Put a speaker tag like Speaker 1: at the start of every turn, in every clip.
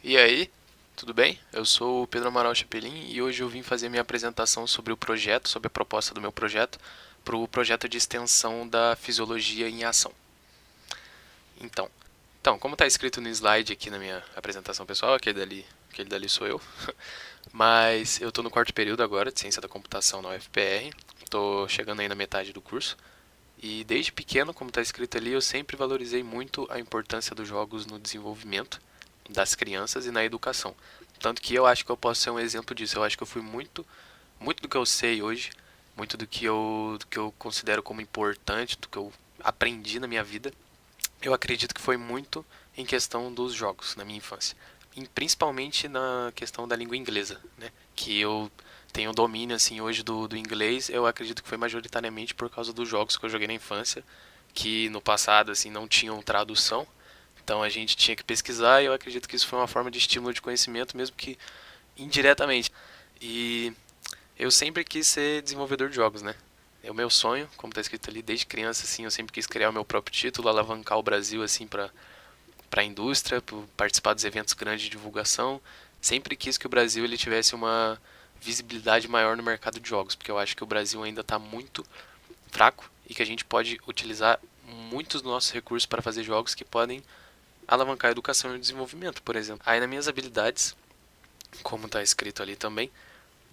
Speaker 1: E aí, tudo bem? Eu sou o Pedro Amaral Chapelin e hoje eu vim fazer minha apresentação sobre o projeto, sobre a proposta do meu projeto, para o projeto de extensão da Fisiologia em Ação. Então, como está escrito no slide aqui na minha apresentação pessoal, aquele dali sou eu, mas eu estou no quarto período agora de Ciência da Computação na UFPR, estou chegando aí na metade do curso, e desde pequeno, como está escrito ali, eu sempre valorizei muito a importância dos jogos no desenvolvimento das crianças e na educação. Tanto que eu acho que eu posso ser um exemplo disso. Eu acho que eu fui muito do que eu sei hoje, muito do que eu considero como importante, do que eu aprendi na minha vida. Eu acredito que foi muito em questão dos jogos na minha infância. E principalmente na questão da língua inglesa, né? Que eu tenho domínio assim hoje do inglês. Eu acredito que foi majoritariamente por causa dos jogos que eu joguei na infância, que no passado assim não tinham tradução. Então a gente tinha que pesquisar e eu acredito que isso foi uma forma de estímulo de conhecimento, mesmo que indiretamente. E eu sempre quis ser desenvolvedor de jogos, né? É o meu sonho, como está escrito ali, desde criança, assim, eu sempre quis criar o meu próprio título, alavancar o Brasil, assim, para a indústria, pra participar dos eventos grandes de divulgação. Sempre quis que o Brasil ele tivesse uma visibilidade maior no mercado de jogos, porque eu acho que o Brasil ainda está muito fraco e que a gente pode utilizar muitos dos nossos recursos para fazer jogos que podem alavancar a educação e o desenvolvimento, por exemplo. Aí nas minhas habilidades, como está escrito ali também,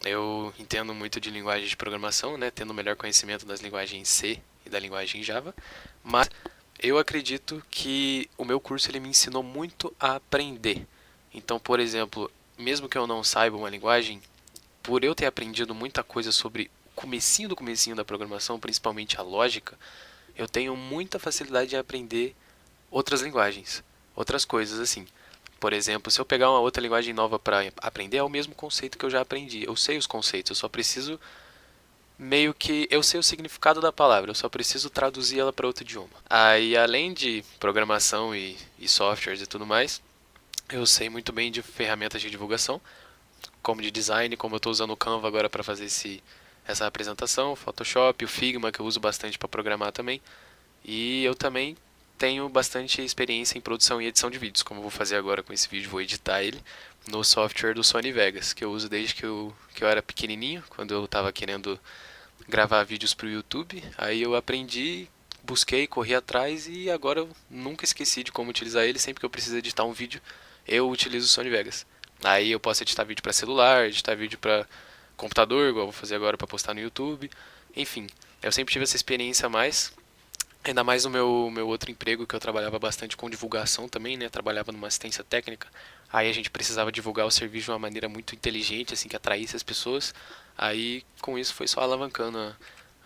Speaker 1: eu entendo muito de linguagem de programação, né, tendo o melhor conhecimento das linguagens C e da linguagem Java, mas eu acredito que o meu curso ele me ensinou muito a aprender. Então, por exemplo, mesmo que eu não saiba uma linguagem, por eu ter aprendido muita coisa sobre o comecinho do comecinho da programação, principalmente a lógica, eu tenho muita facilidade em aprender outras linguagens, outras coisas assim. Por exemplo, se eu pegar uma outra linguagem nova para aprender, é o mesmo conceito que eu já aprendi. Eu sei os conceitos, eu só preciso meio que eu sei o significado da palavra, eu só preciso traduzir ela para outro idioma. Aí, além de programação e softwares e tudo mais, eu sei muito bem de ferramentas de divulgação, como de design, como eu estou usando o Canva agora para fazer essa apresentação, o Photoshop, o Figma que eu uso bastante para programar também. E eu também tenho bastante experiência em produção e edição de vídeos, como eu vou fazer agora com esse vídeo, vou editar ele no software do Sony Vegas, que eu uso desde que eu era pequenininho, quando eu estava querendo gravar vídeos para o YouTube. Aí eu aprendi, busquei, corri atrás e agora eu nunca esqueci de como utilizar ele. Sempre que eu preciso editar um vídeo, eu utilizo o Sony Vegas. Aí eu posso editar vídeo para celular, editar vídeo para computador, igual eu vou fazer agora para postar no YouTube. Enfim, eu sempre tive essa experiência a mais. Ainda mais no meu outro emprego, que eu trabalhava bastante com divulgação também, né? Trabalhava numa assistência técnica. Aí a gente precisava divulgar o serviço de uma maneira muito inteligente, assim, que atraísse as pessoas. Aí, com isso, foi só alavancando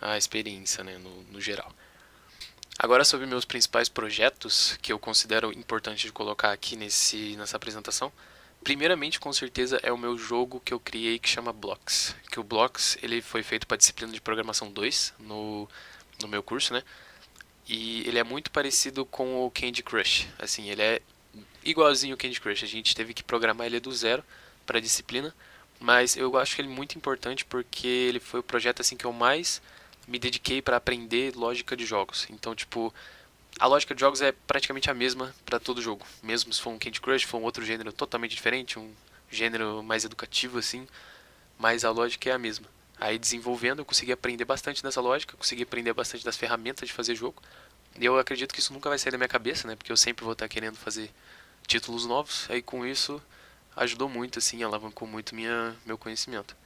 Speaker 1: a experiência, né? No geral. Agora, sobre meus principais projetos, que eu considero importante de colocar aqui nessa apresentação. Primeiramente, com certeza, é o meu jogo que eu criei que chama Blocks. Que o Blocks, ele foi feito para a disciplina de Programação 2 no meu curso, né? E ele é muito parecido com o Candy Crush. Assim, ele é igualzinho ao Candy Crush. A gente teve que programar ele do zero para a disciplina, mas eu acho que ele é muito importante porque ele foi o projeto assim que eu mais me dediquei para aprender lógica de jogos. Então, tipo, a lógica de jogos é praticamente a mesma para todo jogo. Mesmo se for um Candy Crush, for um outro gênero totalmente diferente, um gênero mais educativo assim, mas a lógica é a mesma. Aí desenvolvendo eu consegui aprender bastante dessa lógica, consegui aprender bastante das ferramentas de fazer jogo. E eu acredito que isso nunca vai sair da minha cabeça, né? Porque eu sempre vou estar querendo fazer títulos novos. Aí com isso ajudou muito, assim, alavancou muito meu conhecimento.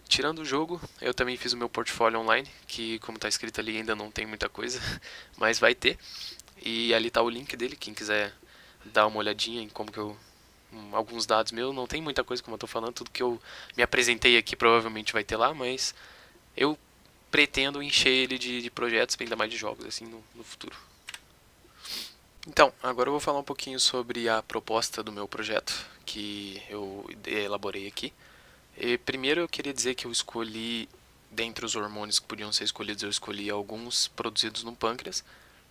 Speaker 1: Tirando o jogo, eu também fiz o meu portfólio online, que como está escrito ali ainda não tem muita coisa, mas vai ter. E ali está o link dele, quem quiser dar uma olhadinha em como que eu alguns dados meus, não tem muita coisa como eu estou falando, tudo que eu me apresentei aqui provavelmente vai ter lá, mas eu pretendo encher ele de projetos, ainda mais de jogos, assim, no futuro. Então, agora eu vou falar um pouquinho sobre a proposta do meu projeto, que eu elaborei aqui. E primeiro eu queria dizer que eu escolhi, dentre os hormônios que podiam ser escolhidos, eu escolhi alguns produzidos no pâncreas,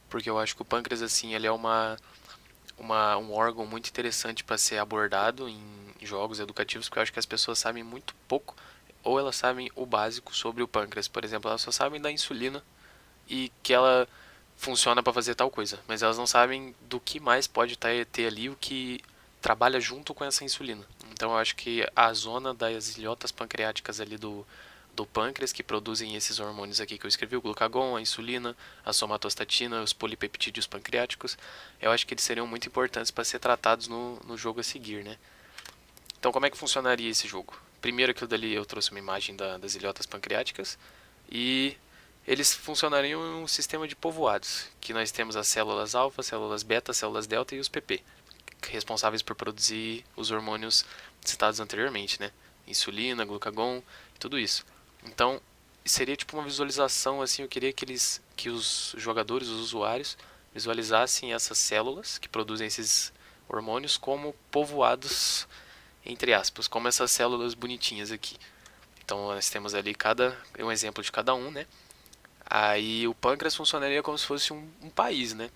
Speaker 1: porque eu acho que o pâncreas, assim, ele é um órgão muito interessante para ser abordado em jogos educativos, porque eu acho que as pessoas sabem muito pouco, ou elas sabem o básico sobre o pâncreas. Por exemplo, elas só sabem da insulina e que ela funciona para fazer tal coisa, mas elas não sabem do que mais pode ter ali, o que trabalha junto com essa insulina. Então eu acho que a zona das ilhotas pancreáticas ali do pâncreas, que produzem esses hormônios aqui que eu escrevi, o glucagon, a insulina, a somatostatina, os polipeptídeos pancreáticos, eu acho que eles seriam muito importantes para ser tratados no jogo a seguir, né? Então como é que funcionaria esse jogo? Primeiro aquilo dali eu trouxe uma imagem das ilhotas pancreáticas e eles funcionariam em um sistema de povoados, que nós temos as células alfa, células beta, células delta e os PP, responsáveis por produzir os hormônios citados anteriormente, né? Insulina, glucagon, tudo isso. Então, seria tipo uma visualização assim, eu queria que os jogadores, os usuários, visualizassem essas células que produzem esses hormônios como povoados, entre aspas, como essas células bonitinhas aqui. Então, nós temos ali um exemplo de cada um, né? Aí o pâncreas funcionaria como se fosse um país, né?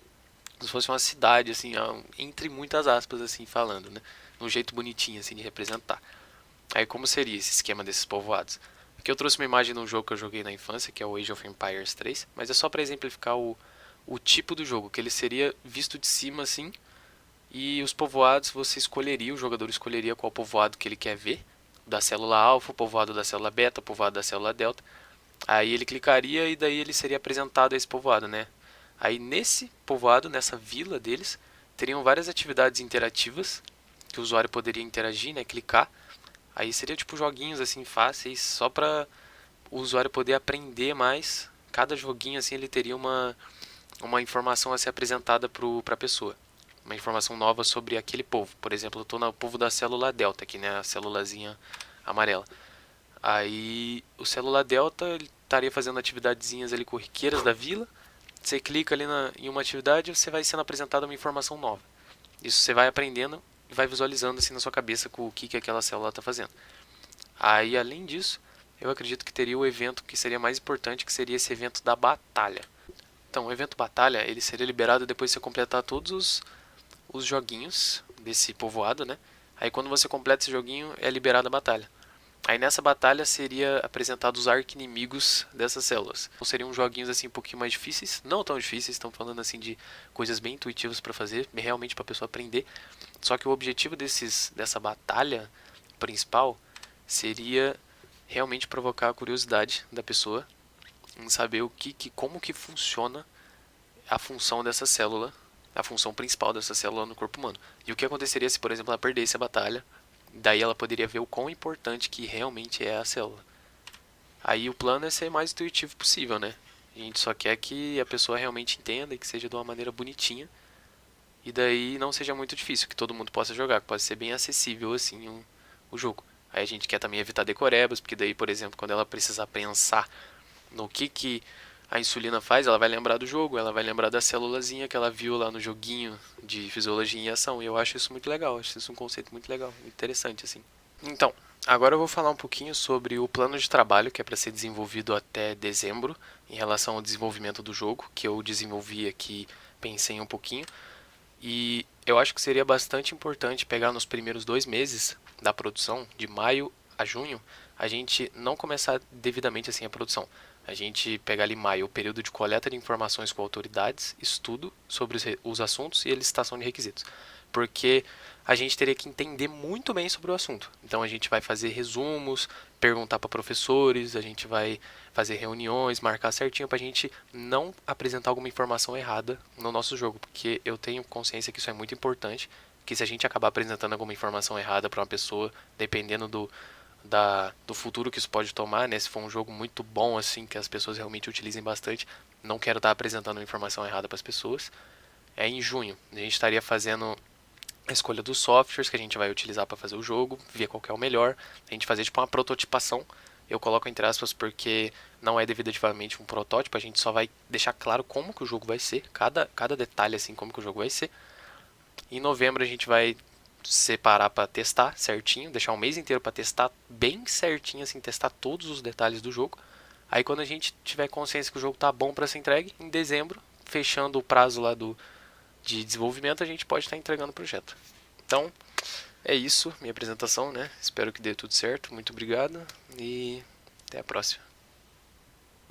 Speaker 1: Como se fosse uma cidade, assim, entre muitas aspas, assim, falando, né? Um jeito bonitinho, assim, de representar. Aí como seria esse esquema desses povoados? Aqui eu trouxe uma imagem de um jogo que eu joguei na infância, que é o Age of Empires 3, mas é só para exemplificar o tipo do jogo, que ele seria visto de cima, assim, e os povoados você escolheria, o jogador escolheria qual povoado que ele quer ver, da célula alfa, o povoado da célula beta, o povoado da célula delta. Aí ele clicaria e daí ele seria apresentado a esse povoado, né? Aí nesse povoado, nessa vila deles, teriam várias atividades interativas que o usuário poderia interagir, né? Clicar. Aí seria tipo joguinhos assim fáceis, só para o usuário poder aprender mais. Cada joguinho assim ele teria uma informação a ser apresentada para a pessoa. Uma informação nova sobre aquele povo. Por exemplo, eu estou no povo da célula delta aqui, né? A célulazinha amarela. Aí o célula delta ele estaria fazendo atividadezinhas ali corriqueiras da vila. Você clica ali em uma atividade e você vai sendo apresentada uma informação nova. Isso você vai aprendendo e vai visualizando assim na sua cabeça com o que aquela célula está fazendo. Aí, além disso, eu acredito que teria o evento que seria mais importante, que seria esse evento da batalha. Então, o evento batalha, ele seria liberado depois de você completar todos os joguinhos desse povoado, né? Aí quando você completa esse joguinho, é liberada a batalha. Aí nessa batalha seria apresentados os arqui-inimigos dessas células. Então seriam joguinhos assim um pouquinho mais difíceis, não tão difíceis, estão falando assim de coisas bem intuitivas para fazer, realmente para a pessoa aprender. Só que o objetivo dessa batalha principal seria realmente provocar a curiosidade da pessoa em saber como que funciona a função dessa célula, a função principal dessa célula no corpo humano. E o que aconteceria se, por exemplo, ela perdesse a batalha. Daí ela poderia ver o quão importante que realmente é a célula. Aí o plano é ser o mais intuitivo possível, né? A gente só quer que a pessoa realmente entenda e que seja de uma maneira bonitinha. E daí não seja muito difícil, que todo mundo possa jogar, que pode ser bem acessível assim o jogo. Aí a gente quer também evitar decorebas, porque daí, por exemplo, quando ela precisar pensar no que a insulina faz, ela vai lembrar do jogo, ela vai lembrar da célulazinha que ela viu lá no joguinho de fisiologia em ação. E eu acho isso muito legal, acho isso um conceito muito legal, muito interessante assim. Então, agora eu vou falar um pouquinho sobre o plano de trabalho que é para ser desenvolvido até dezembro, em relação ao desenvolvimento do jogo, que eu desenvolvi aqui, pensei um pouquinho. E eu acho que seria bastante importante pegar nos primeiros 2 meses da produção, de maio a junho, a gente não começar devidamente assim a produção. A gente pegar ali maio, o período de coleta de informações com autoridades, estudo sobre os assuntos e a licitação de requisitos. Porque a gente teria que entender muito bem sobre o assunto. Então a gente vai fazer resumos, perguntar para professores, a gente vai fazer reuniões, marcar certinho para a gente não apresentar alguma informação errada no nosso jogo. Porque eu tenho consciência que isso é muito importante, que se a gente acabar apresentando alguma informação errada para uma pessoa, dependendo do futuro que isso pode tomar, né? Se for um jogo muito bom, assim, que as pessoas realmente utilizem bastante, não quero estar apresentando uma informação errada para as pessoas. É em junho, a gente estaria fazendo a escolha dos softwares que a gente vai utilizar para fazer o jogo, ver qual que é o melhor, a gente fazer tipo uma prototipação. Eu coloco entre aspas porque não é definitivamente um protótipo, a gente só vai deixar claro como que o jogo vai ser, cada detalhe assim, como que o jogo vai ser. Em novembro a gente vai separar para testar certinho, deixar um mês inteiro para testar bem certinho, assim, testar todos os detalhes do jogo. Aí quando a gente tiver consciência que o jogo tá bom para ser entregue, em dezembro, fechando o prazo lá de desenvolvimento, a gente pode estar entregando o projeto. Então, é isso, minha apresentação, né? Espero que dê tudo certo. Muito obrigado e até a próxima.